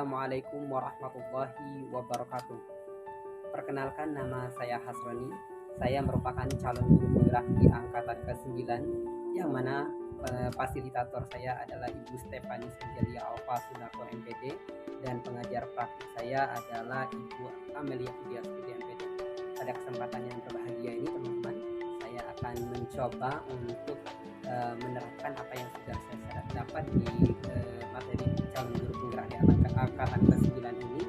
Assalamualaikum warahmatullahi wabarakatuh. Perkenalkan, nama saya Hasroni. Saya merupakan calon guru penggerak di angkatan ke-9, yang mana fasilitator saya adalah Ibu Stephanie Angelia Alfa Sunarto MPD, dan pengajar praktik saya adalah Ibu Amelia Fidiastudi MPD. Pada kesempatan yang berbahagia ini, teman-teman, saya akan mencoba untuk menerapkan apa yang sudah saya dapat di materi calon guru penggerak di angkatan ke-9 ini,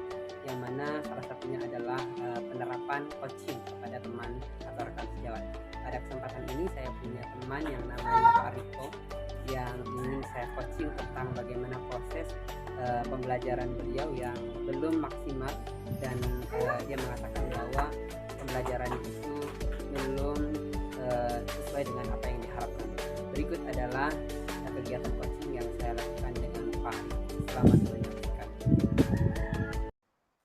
yang mana salah satunya adalah penerapan coaching kepada teman atau rekan sejawat. Pada kesempatan ini saya punya teman yang namanya Pak Riko, yang ingin saya coaching tentang bagaimana proses pembelajaran beliau yang belum maksimal, dan dia mengatakan bahwa pembelajaran itu belum sesuai dengan apa yang diharapkan. Berikut adalah kegiatan coaching yang saya lakukan dengan Pak Riko. Selamat menyaksikan.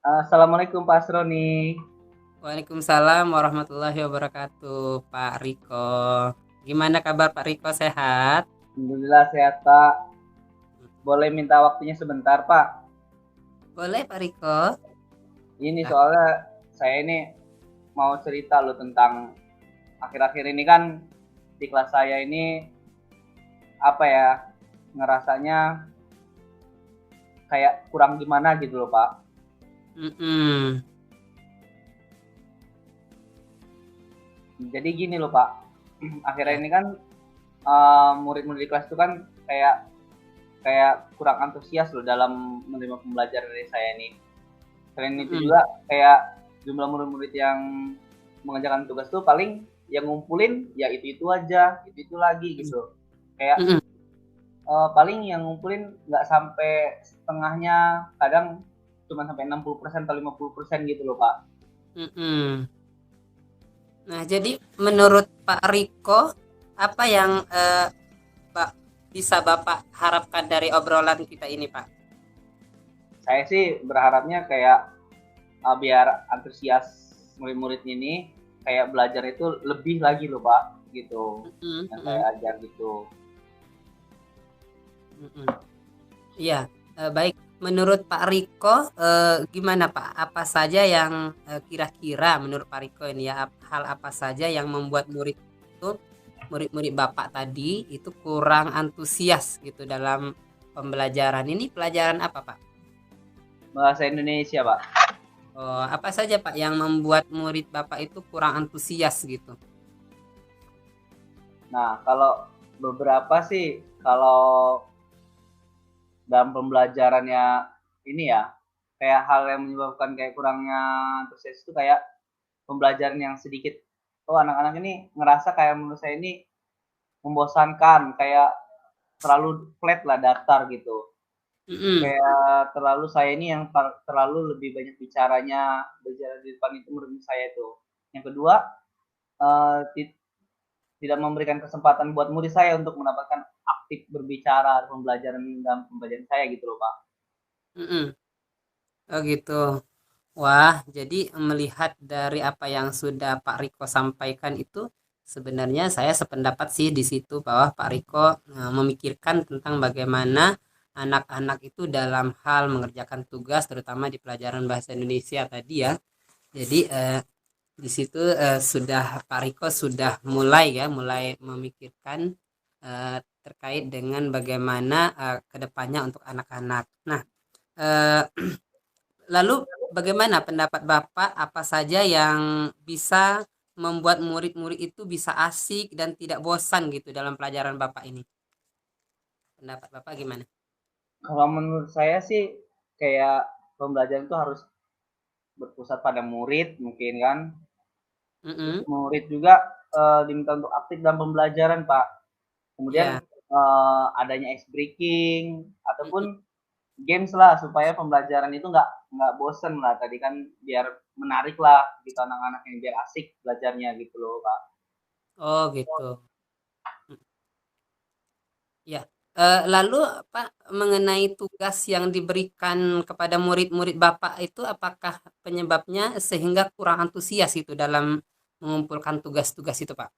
Assalamualaikum Pak Asroni. Waalaikumsalam warahmatullahi wabarakatuh, Pak Riko. Gimana kabar Pak Riko, sehat? Alhamdulillah sehat Pak. Boleh minta waktunya sebentar Pak? Boleh Pak Riko. Ini soalnya saya ini mau cerita loh tentang akhir-akhir ini kan di kelas saya ini ngerasanya kayak kurang gimana gitu loh Pak. Jadi gini loh Pak, akhirnya ini kan murid-murid di kelas itu kan kayak kurang antusias loh dalam menerima pembelajaran dari saya ini. Selain itu juga kayak jumlah murid-murid yang mengerjakan tugas tuh paling yang ngumpulin ya itu aja, itu lagi gitu. Kayak paling yang ngumpulin nggak sampai setengahnya, kadang cuma sampai 60% atau 50% gitu loh Pak. Nah, jadi menurut Pak Riko, apa yang bisa Bapak harapkan dari obrolan kita ini, Pak? Saya sih berharapnya kayak biar antusias murid-murid ini kayak belajar itu lebih lagi loh Pak, gitu. Yang saya ajar gitu. Iya, baik. Menurut Pak Riko, gimana Pak? Apa saja yang kira-kira menurut Pak Riko ini ya, hal apa saja yang membuat murid-murid Bapak tadi itu kurang antusias gitu dalam pembelajaran ini? Pelajaran apa Pak? Bahasa Indonesia Pak. Oh, apa saja Pak yang membuat murid Bapak itu kurang antusias gitu? Nah, kalau beberapa sih, kalau dalam pembelajarannya ini ya, kayak hal yang menyebabkan kayak kurangnya antusias itu kayak pembelajaran yang sedikit, anak-anak ini ngerasa kayak menurut saya ini membosankan, kayak terlalu flat lah, datar gitu. Kayak terlalu saya ini yang terlalu lebih banyak bicara di depan itu menurut saya itu. Yang kedua, tidak memberikan kesempatan buat murid saya untuk mendapatkan aktif berbicara dalam pembelajaran saya gitu loh Pak. Oh gitu. Wah, jadi melihat dari apa yang sudah Pak Riko sampaikan itu, sebenarnya saya sependapat sih di situ, bahwa Pak Riko memikirkan tentang bagaimana anak-anak itu dalam hal mengerjakan tugas, terutama di pelajaran bahasa Indonesia tadi ya. Jadi di situ sudah Pak Riko sudah mulai memikirkan terkait dengan bagaimana kedepannya untuk anak-anak. Nah, lalu bagaimana pendapat Bapak, apa saja yang bisa membuat murid-murid itu bisa asik dan tidak bosan gitu dalam pelajaran Bapak ini? Pendapat Bapak gimana? Kalau menurut saya sih kayak pembelajaran itu harus berpusat pada murid mungkin kan. Terus murid juga diminta untuk aktif dalam pembelajaran Pak. Kemudian adanya ice breaking ataupun games lah, supaya pembelajaran itu nggak bosen lah, tadi kan biar menarik lah gitu anak-anak, yang biar asik belajarnya gitu loh Pak. Oh gitu. Ya. Lalu Pak, mengenai tugas yang diberikan kepada murid-murid Bapak itu, apakah penyebabnya sehingga kurang antusias itu dalam mengumpulkan tugas-tugas itu Pak?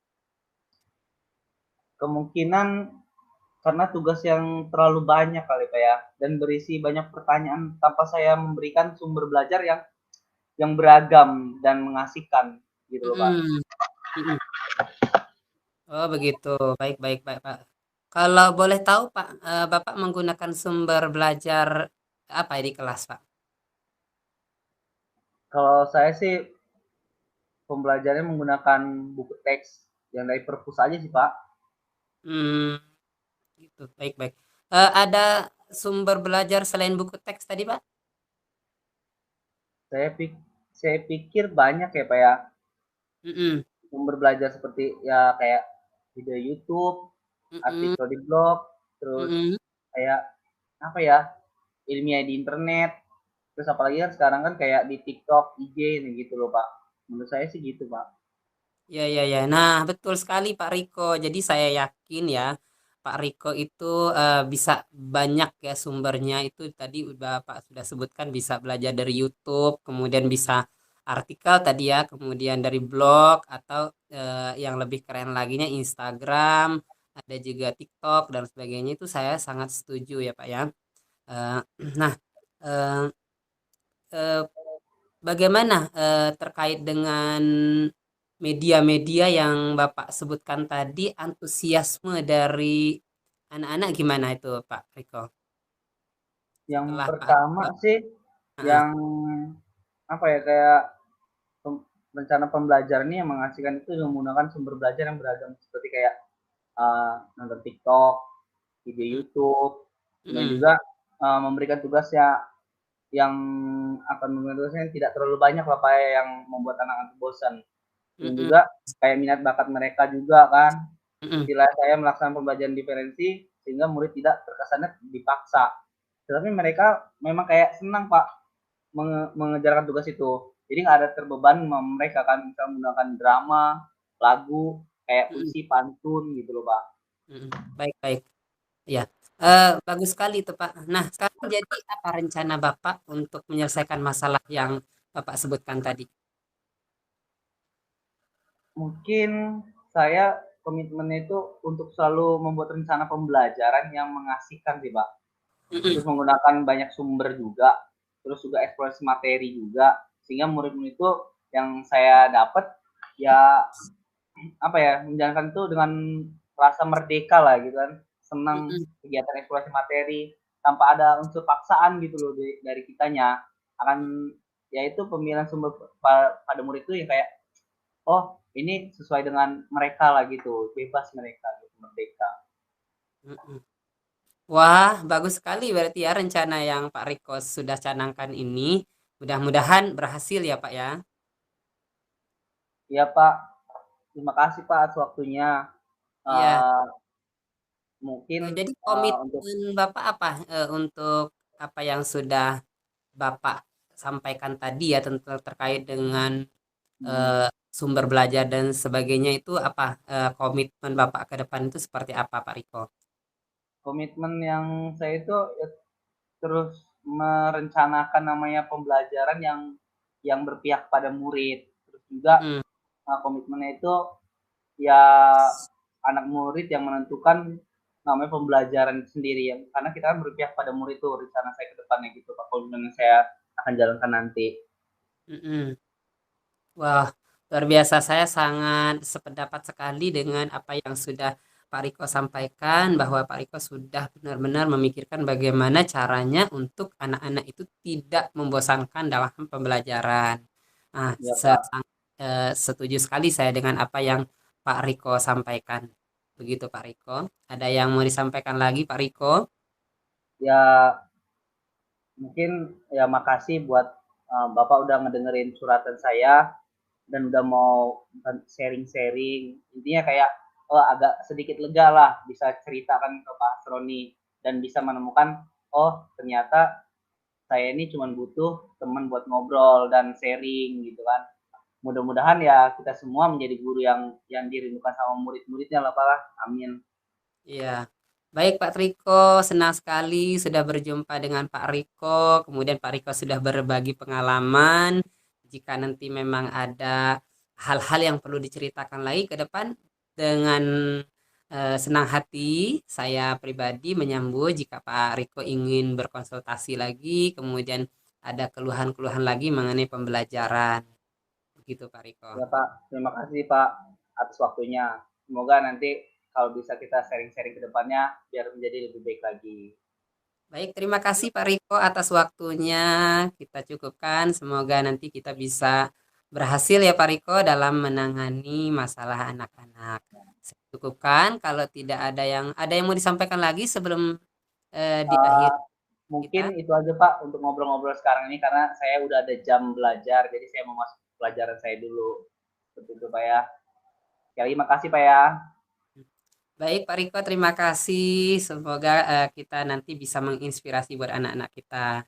Kemungkinan karena tugas yang terlalu banyak kali Pak ya, dan berisi banyak pertanyaan tanpa saya memberikan sumber belajar yang beragam dan mengasihkan gitu loh Pak. Mm-mm. Mm-mm. Oh begitu, baik baik baik Pak. Kalau boleh tahu Pak, Bapak menggunakan sumber belajar apa di kelas Pak? Kalau saya sih pembelajarannya menggunakan buku teks yang dari perpus aja sih Pak. Hmm, gitu, baik baik. Ada sumber belajar selain buku teks tadi Pak? Saya pik saya pikir banyak ya Pak ya, Mm-mm. sumber belajar seperti ya kayak video YouTube, Mm-mm. artikel di blog, terus Mm-mm. kayak apa ya, ilmiah di internet, terus apalagi kan sekarang kan kayak di TikTok, IG nih gitu loh Pak. Menurut saya sih gitu Pak. Ya, ya, ya. Nah, betul sekali Pak Riko. Jadi saya yakin ya, Pak Riko itu bisa banyak ya sumbernya. Itu tadi Bapak sudah sebutkan bisa belajar dari YouTube, kemudian bisa artikel tadi ya, kemudian dari blog atau yang lebih keren laginya Instagram, ada juga TikTok dan sebagainya. Itu saya sangat setuju ya Pak ya. Eh, nah, eh, eh, bagaimana terkait dengan media-media yang Bapak sebutkan tadi, antusiasme dari anak-anak gimana itu Pak Riko? Yang Setelah Pak pertama sih Heeh. yang apa ya kayak rencana pembelajaran ini yang mengasihkan itu menggunakan sumber belajar yang beragam seperti kayak nonton TikTok, video Mm, YouTube, kemudian mm, juga memberikan tugasnya yang akan memberikan tugasnya yang tidak terlalu banyak lah Pak ya, yang membuat anak-anak bosan. mm, Dan mm, juga kayak minat bakat mereka juga kan. mm, Istilah saya melaksanakan pembelajaran diferensi sehingga murid tidak terkesannya dipaksa. Tetapi mereka memang kayak senang Pak mengejarkan tugas itu. Jadi nggak ada terbeban mereka kan bisa menggunakan drama, lagu, kayak mm, puisi, pantun gitu loh Pak. mm. Baik, baik. Ya, bagus sekali itu Pak. Nah, sekarang jadi apa rencana Bapak untuk menyelesaikan masalah yang Bapak sebutkan tadi? Mungkin saya komitmennya itu untuk selalu membuat rencana pembelajaran yang mengasihkan sih Pak. Mm, Terus menggunakan banyak sumber juga, terus juga eksplorasi materi juga, sehingga murid-murid itu yang saya dapat ya apa ya menjalankan itu dengan rasa merdeka lah gitu kan, senang mm, kegiatan eksplorasi materi tanpa ada unsur paksaan gitu loh dari kitanya akan yaitu pemilihan sumber pada murid itu yang kayak oh ini sesuai dengan mereka lah gitu bebas mereka gitu merdeka. mm, mm. Wah, bagus sekali berarti ya rencana yang Pak Riko sudah canangkan ini. Mudah-mudahan berhasil ya Pak ya. Ya Pak, terima kasih Pak atas waktunya. Iya. Uh, mungkin Jadi untuk komitmen Bapak apa untuk apa yang sudah Bapak sampaikan tadi ya tentang terkait dengan eh, sumber belajar dan sebagainya itu apa komitmen Bapak ke depan itu seperti apa Pak Riko? komitmen yang saya itu ya, terus merencanakan namanya pembelajaran yang berpihak pada murid. Terus juga Mm-mm. komitmennya itu ya anak murid yang menentukan namanya pembelajaran itu sendiri ya. Karena kita kan berpihak pada murid itu rencana saya ke depannya gitu Pak. Komitmen yang saya akan jalankan nanti. Mm-mm. Wah, luar biasa. Saya sangat sependapat sekali dengan apa yang sudah Pak Riko sampaikan, bahwa Pak Riko sudah benar-benar memikirkan bagaimana caranya untuk anak-anak itu tidak membosankan dalam pembelajaran. Nah, Ya Pak. setuju sekali saya dengan apa yang Pak Riko sampaikan. Begitu Pak Riko. Ada yang mau disampaikan lagi Pak Riko? Ya mungkin ya makasih buat Bapak udah ngedengerin suratan saya dan udah mau sharing-sharing. Intinya kayak oh, agak sedikit lega lah bisa ceritakan ke Pak Asroni dan bisa menemukan oh ternyata saya ini cuma butuh teman buat ngobrol dan sharing gitu kan. Mudah-mudahan ya kita semua menjadi guru yang dirindukan sama murid-muridnya lah Pak. Amin. Iya. Baik Pak Riko, senang sekali sudah berjumpa dengan Pak Riko. Kemudian Pak Riko sudah berbagi pengalaman. Jika nanti memang ada hal-hal yang perlu diceritakan lagi ke depan dengan Senang hati saya pribadi menyambut jika Pak Riko ingin berkonsultasi lagi, kemudian ada keluhan-keluhan lagi mengenai pembelajaran. Begitu Pak Riko. Ya Pak, terima kasih Pak atas waktunya. Semoga nanti kalau bisa kita sharing-sharing ke depannya biar menjadi lebih baik lagi. Baik, terima kasih Pak Riko atas waktunya. Kita cukupkan. Semoga nanti kita bisa berhasil ya Pak Riko dalam menangani masalah anak-anak. Saya cukupkan. Kalau tidak ada yang mau disampaikan lagi sebelum di akhir Uh, kita. Mungkin itu aja Pak untuk ngobrol-ngobrol sekarang ini karena saya udah ada jam belajar, jadi saya mau masuk pelajaran saya dulu. Seperti itu Pak ya. Sekali lagi makasih Pak ya. Baik Pak Riko, terima kasih. Semoga kita nanti bisa menginspirasi buat anak-anak kita.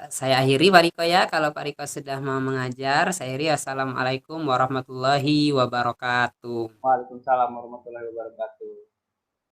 Saya akhiri Pak Riko ya. Kalau Pak Riko sudah mau mengajar, saya akhiri. Assalamualaikum warahmatullahi wabarakatuh. Waalaikumsalam warahmatullahi wabarakatuh.